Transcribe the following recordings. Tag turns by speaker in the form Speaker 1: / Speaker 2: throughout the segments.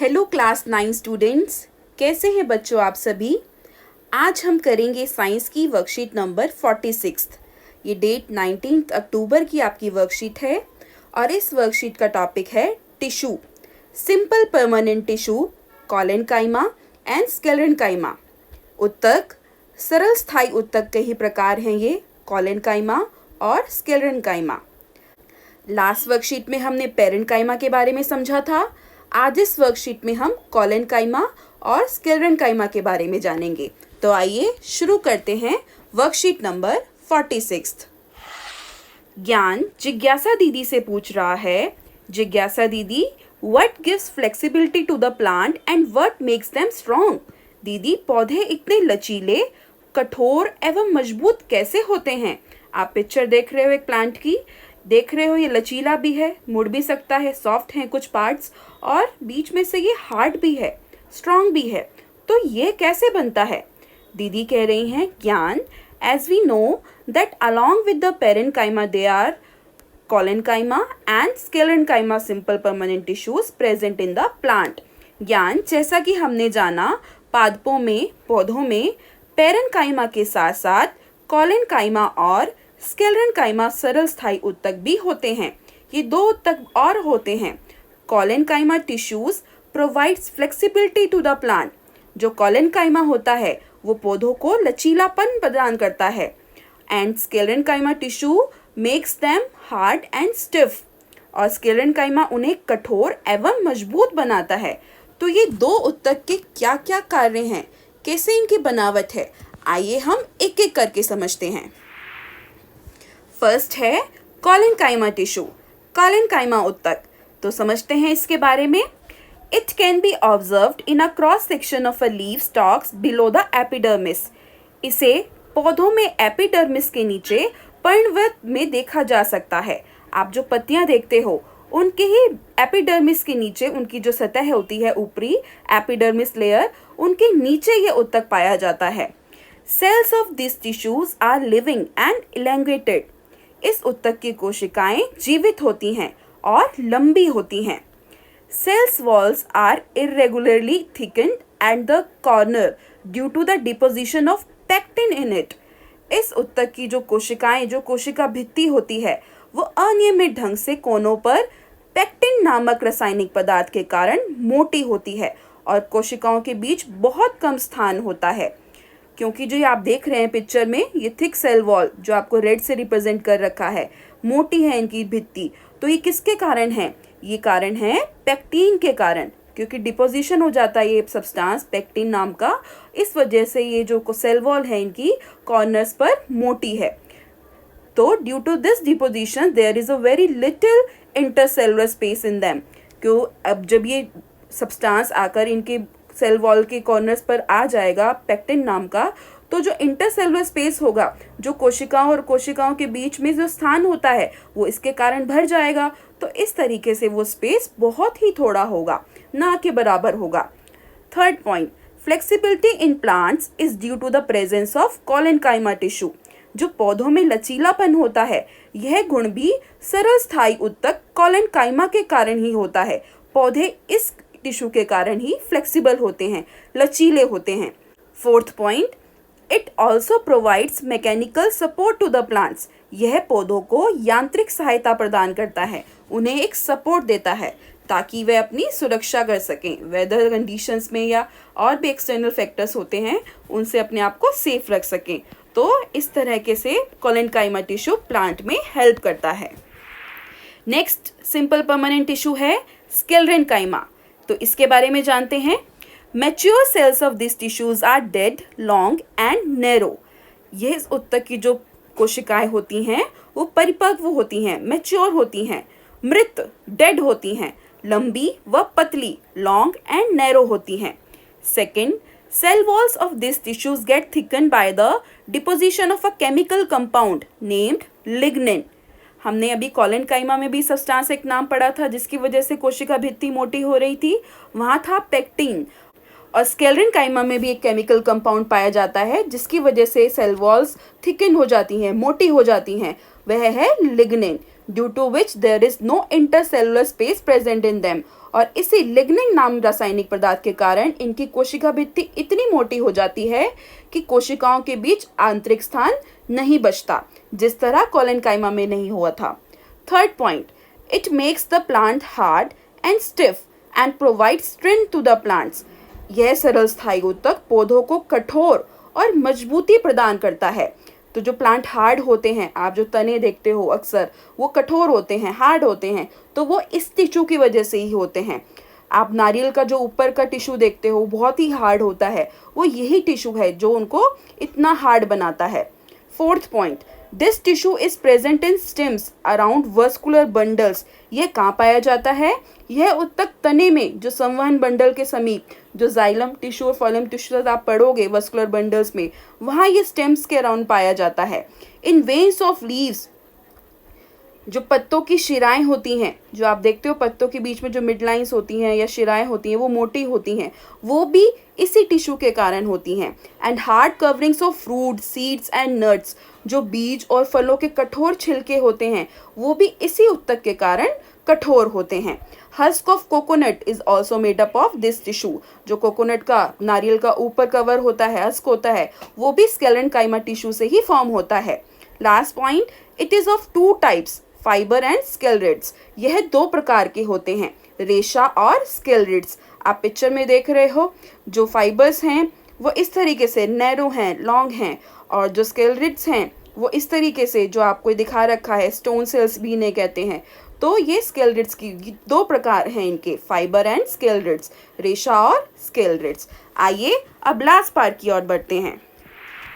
Speaker 1: Hello class 9 students, कैसे हैं बच्चों आप सभी। आज हम करेंगे साइंस की वर्कशीट नंबर 46। ये डेट 19 अक्टूबर की आपकी वर्कशीट है और इस वर्कशीट का टॉपिक है tissue, simple permanent tissue, collenchyma and sclerenchyma. उत्तक, सरल स्थायी उत्तक के ही प्रकार हैं ये, कॉलेनकाइमा और स्क्लेरेनकाइमा। लास्ट वर्कशीट में हमने पेरेन्काइमा के बारे में समझा था। आज इस वर्कशीट में हम कॉलेनकाइमा और स्क्लेरेनकाइमा के बारे में जानेंगे। तो आइए शुरू करते हैं वर्कशीट नंबर 46। ज्ञान जिज्ञासा दीदी से पूछ रहा है, जिज्ञासा दीदी, what gives flexibility to the plant and what makes them strong. दीदी, पौधे इतने लचीले, कठोर एवं मजबूत कैसे होते हैं। आप पिक्चर देख रहे हो एक प्लांट की, देख रहे हो ये लचीला भी है, मुड़ भी सकता है, सॉफ्ट हैं कुछ पार्ट्स और बीच में से ये हार्ड भी है, स्ट्रॉन्ग भी है। तो ये कैसे बनता है। दीदी कह रही हैं, Gyan, as we know that along with the parenchyma they are collenchyma and sclerenchyma simple permanent tissues present in the plant. Gyan, जैसा कि हमने जाना, पादपों में, पौधों में पेरेन्काइमा के साथ साथ कॉलेनकाइमा और स्क्लेरेनकाइमा सरल स्थायी उत्तक भी होते हैं। ये दो उत्तक और होते हैं। Collenchyma tissues provides flexibility to the plant. जो कॉलेनकाइमा होता है वो पौधों को लचीलापन प्रदान करता है and sclerenchyma tissue makes them hard and stiff. और स्क्लेरेनकाइमा उन्हें कठोर एवं मजबूत बनाता है। तो ये दो उत्तक के क्या क्या कार्य हैं, कैसे इनकी बनावट है, आइए हम एक एक करके समझते हैं। फर्स्ट है कॉलेनकाइमा टिश्यू, कॉलेनकाइमा उत्तक। तो समझते हैं इसके बारे में। It can be observed in a cross section of a leaf stocks below the epidermis. इसे पौधों में एपिडर्मिस के नीचे पर्णवृत्त में देखा जा सकता है। आप जो पत्तियां देखते हो उनके ही एपिडर्मिस के नीचे, उनकी जो सतह होती है ऊपरी एपिडर्मिस लेयर, उनके नीचे ये उत्तक पाया जाता है। Cells of this tissues are living and elongated. इस उत्तक की कोशिकाएं जीवित होती हैं और लंबी होती हैं। Cells walls are irregularly thickened at the corner due to the deposition of pectin in it. इस उत्तक की जो कोशिकाएं, जो कोशिका भित्ति होती है, वो अनियमित ढंग से कोनों पर पेक्टिन नामक रासायनिक पदार्थ के कारण मोटी होती है और कोशिकाओं के बीच बहुत कम स्थान होता है। क्योंकि जो ये आप देख रहे हैं पिक्चर में, ये थिक सेल वॉल जो आपको रेड से रिप्रेजेंट कर रखा है, मोटी है इनकी भित्ति। तो ये किसके कारण है। ये कारण है पेक्टिन के कारण, क्योंकि डिपोजिशन हो जाता है ये सब्सटेंस पेक्टिन नाम का। इस वजह से ये जो सेल वॉल है इनकी कॉर्नर्स पर मोटी है। तो due to this deposition there is a very little intercellular space in them. क्यों, अब जब ये सब्सटेंस आकर इनके सेल वॉल के कॉर्नर्स पर आ जाएगा पेक्टिन नाम का, तो जो इंटरसेलुलर स्पेस होगा, जो कोशिकाओं और कोशिकाओं के बीच में जो स्थान होता है, वो इसके कारण भर जाएगा। तो इस तरीके से वो स्पेस बहुत ही थोड़ा होगा, ना के बराबर होगा। Third point, flexibility in plants is due to the presence of collenchyma tissue. जो पौधों में लचीलापन होता है, यह गुण भी सरल स्थायी उत्तक कॉलेनकाइमा के कारण ही होता है। पौधे इस टिश्यू के कारण ही फ्लेक्सिबल होते हैं, लचीले होते हैं। Fourth point, it also provides mechanical support to the plants. यह पौधों को यांत्रिक सहायता प्रदान करता है, उन्हें एक सपोर्ट देता है ताकि वे अपनी सुरक्षा कर सकें। वेदर कंडीशंस में या और भी एक्सटर्नल फैक्टर्स होते हैं, उनसे अपने आप को सेफ रख सकें। तो इस तरह से कॉलेनकाइमा टिश्यू प्लांट में हेल्प करता है। नेक्स्ट सिंपल परमानेंट टिश्यू है स्क्लेरेनकाइमा। तो इसके बारे में जानते हैं। Mature cells of this tissues are dead, long and narrow. ये इस उत्तक की जो कोशिकाएं होती हैं वो परिपक्व होती हैं, मैच्योर होती हैं। मृत, डेड होती हैं, लंबी व पतली, लॉन्ग एंड नैरो होती हैं। Second, cell walls of this tissues get thicken by the deposition of a chemical compound named lignin. हमने अभी कॉलेनकाइमा में भी सब्सटेंस एक नाम पढ़ा था जिसकी वजह से कोशिका भित्ति मोटी हो रही थी, वहाँ था पेक्टिन। और स्क्लेरेनकाइमा में भी एक केमिकल कंपाउंड पाया जाता है जिसकी वजह से सेल वॉल्स थिकन हो जाती हैं, मोटी हो जाती हैं, वह है lignin, due to which there is no intercellular space present in them. और इसी लिग्निन नाम रासायनिक पदार्थ के कारण इनकी कोशिका भित्ति इतनी मोटी हो जाती है कि कोशिकाओं के बीच आंतरिक स्थान नहीं बचता, जिस तरह कोलेनकाइमा में नहीं हुआ था। Third point, it makes the plant hard and stiff and provide strength to the plants. यह सरल स्थायी ऊतक पौधों को कठोर और मजबूती प्रदान करता है। तो जो प्लांट हार्ड होते हैं, आप जो तने देखते हो अक्सर वो कठोर होते हैं, हार्ड होते हैं, तो वो इस टिश्यू की वजह से ही होते हैं। आप नारियल का जो ऊपर का टिश्यू देखते हो बहुत ही हार्ड होता है, वो यही टिश्यू है जो उनको इतना हार्ड बनाता है। Fourth point, this tissue is present in stems around vascular bundles. यह कहाँ पाया जाता है? यह उत्तक तने में जो संवहन बंडल के समीप, जो जाइलम टिश्यू और फॉलम टिश्यू आप पढ़ोगे वस्कुलर बंडल्स में, वहाँ ये स्टेम्स के अराउंड पाया जाता है। इन वेन्स ऑफ लीव्स, जो पत्तों की शिराएं होती हैं, जो आप देखते हो पत्तों के बीच में जो मिड लाइंस होती हैं या शिराएं होती हैं, वो मोटी होती हैं, वो भी इसी टिश्यू के कारण होती हैं। And hard coverings of fruit, seeds and nuts, जो बीज और फलों के कठोर छिलके होते हैं, वो भी इसी उत्तक के कारण कठोर होते हैं। Husk of coconut is also made up of this tissue. जो कोकोनट का, नारियल का ऊपर कवर होता है, हस्क होता है, वो भी स्केलेनकाइमा टिश्यू से ही फॉर्म होता है। Last point, it is of two types, fibre and sclereids. यह दो प्रकार के होते हैं, रेशा और स्केलरिड्स। आप पिक्चर में देख रहे हो, जो फाइबर्स हैं वो इस तरीके से नैरो हैं, लॉन्ग हैं, और जो स्केलरिड्स हैं वो इस तरीके से, जो आपको दिखा रखा है, स्टोन सेल्स भी इन्हें कहते हैं। तो ये स्केलरिड्स की दो प्रकार हैं इनके, फाइबर एंड स्केलरिड्स, रेशा और स्केलरिड्स। आइए अब लास्ट पार्ट की ओर बढ़ते हैं।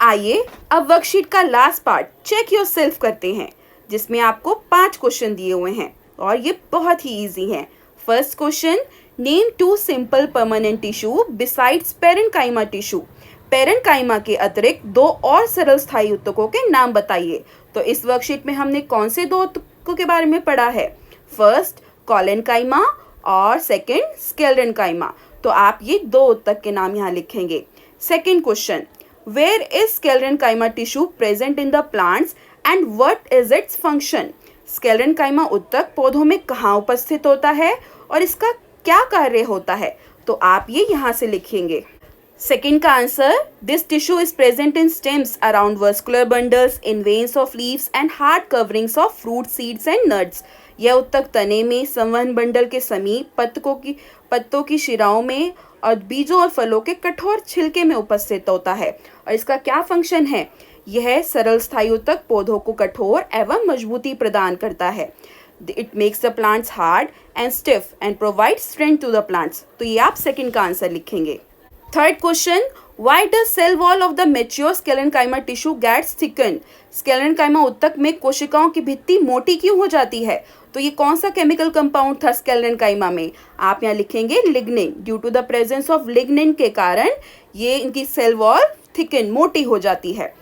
Speaker 1: आइए अब वर्कशीट का लास्ट पार्ट चेक योरसेल्फ करते हैं, जिसमें आपको 5 क्वेश्चन दिए हुए हैं और ये बहुत ही इजी हैं। First question, name 2 simple permanent tissue besides parenchyma tissue. Parenchyma के अतिरिक्त 2 और सरल स्थायी ऊतकों के नाम बताइए। तो इस वर्कशीट में हमने कौन से 2 ऊतकों के बारे में पढ़ा है? फर्स्ट कोलेनकाइमा और सेकंड स्केलेनकाइमा। तो आप ये 2 ऊतक के नाम यहाँ लिखेंगे। Second question, where is sclerenchyma tissue present in the plants and what is its function. Sclerenchyma उत्तक पौधों में कहाँ उपस्थित होता है और इसका क्या कार्य होता है? तो आप ये यहाँ से लिखेंगे। सेकंड का answer, this tissue is present in stems around vascular bundles, in veins of leaves and hard coverings of fruit, seeds and nuts. यह उत्तक तने में, संवहन बंडल के समीप, पत्तों की शिराओं में और बीजों और फलों के कठोर छिलके में उपस्थित होता है। और इसका क्या फंक्शन है? यह सरल स्थायी ऊतक पौधों को कठोर एवं मजबूती प्रदान करता है। It makes the plants hard and stiff and provide strength to the plants. तो ये आप सेकंड का आंसर लिखेंगे। Third question, why does cell wall of the mature sclerenchyma tissue gets thicken. Sclerenchyma उत्तक में कोशिकाओं की भित्ति मोटी क्यों हो जाती है? तो ये कौन सा केमिकल कंपाउंड था स्केलेनकाइमा में? आप यहाँ लिखेंगे lignin. Due to the presence of lignin के कारण ये इनकी सेल वॉल थिकन, मोटी हो जाती है।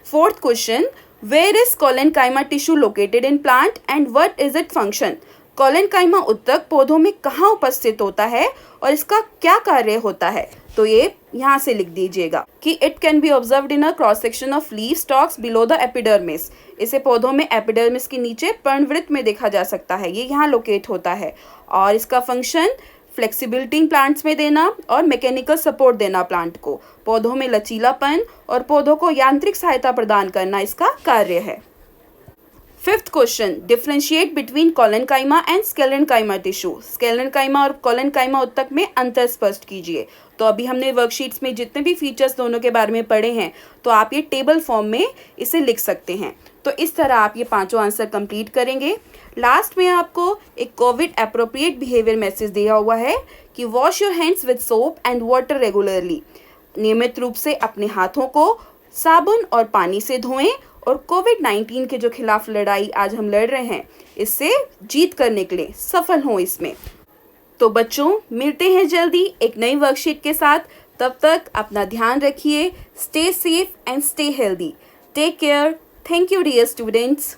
Speaker 1: Fourth question, where is collenchyma tissue located in plant and what is it function. Collenchyma उत्तक पौधों में कहाँ उपस्थित होता है और इसका क्या कार्य होता है? तो ये यहाँ से लिख दीजिएगा कि it can be observed in a cross section of leaf stocks below the epidermis. इसे पौधों में एपिडर्मिस के नीचे पर्णवृत्त में देखा जा सकता है। ये यहाँ लोकेट होता है और इसका फंक्शन फ्लेक्सिबिलिटी प्लांट्स में देना और मैकेनिकल सपोर्ट देना प्लांट को, पौधों में लचीलापन और पौधों को यांत्रिक सहायता प्रदान करना इसका कार्य है। Fifth question, differentiate between collenchyma and sclerenchyma tissue. Sclerenchyma और कोलेनकाइमा उत्तक में अंतर स्पष्ट कीजिए। तो अभी हमने वर्कशीट्स में जितने भी फीचर्स दोनों के बारे में पढ़े हैं, तो आप ये टेबल फॉर्म में इसे लिख सकते हैं। तो इस तरह आप ये 5 आंसर कंप्लीट करेंगे। लास्ट में आपको एक कोविड एप्रोप्रिएट बिहेवियर मैसेज दिया हुआ है कि wash your hands with soap and water regularly. नियमित रूप से अपने हाथों को साबुन और पानी से धोएं और कोविड-19 के जो खिलाफ लड़ाई आज हम लड़ रहे हैं, इससे जीत करने के लिए सफल हों इसमें। तो बच्चों, मिलते हैं जल्दी एक नई वर्कशीट के साथ। तब तक अपना ध्यान रखिए। Stay safe and stay healthy. Take care. Thank you dear students.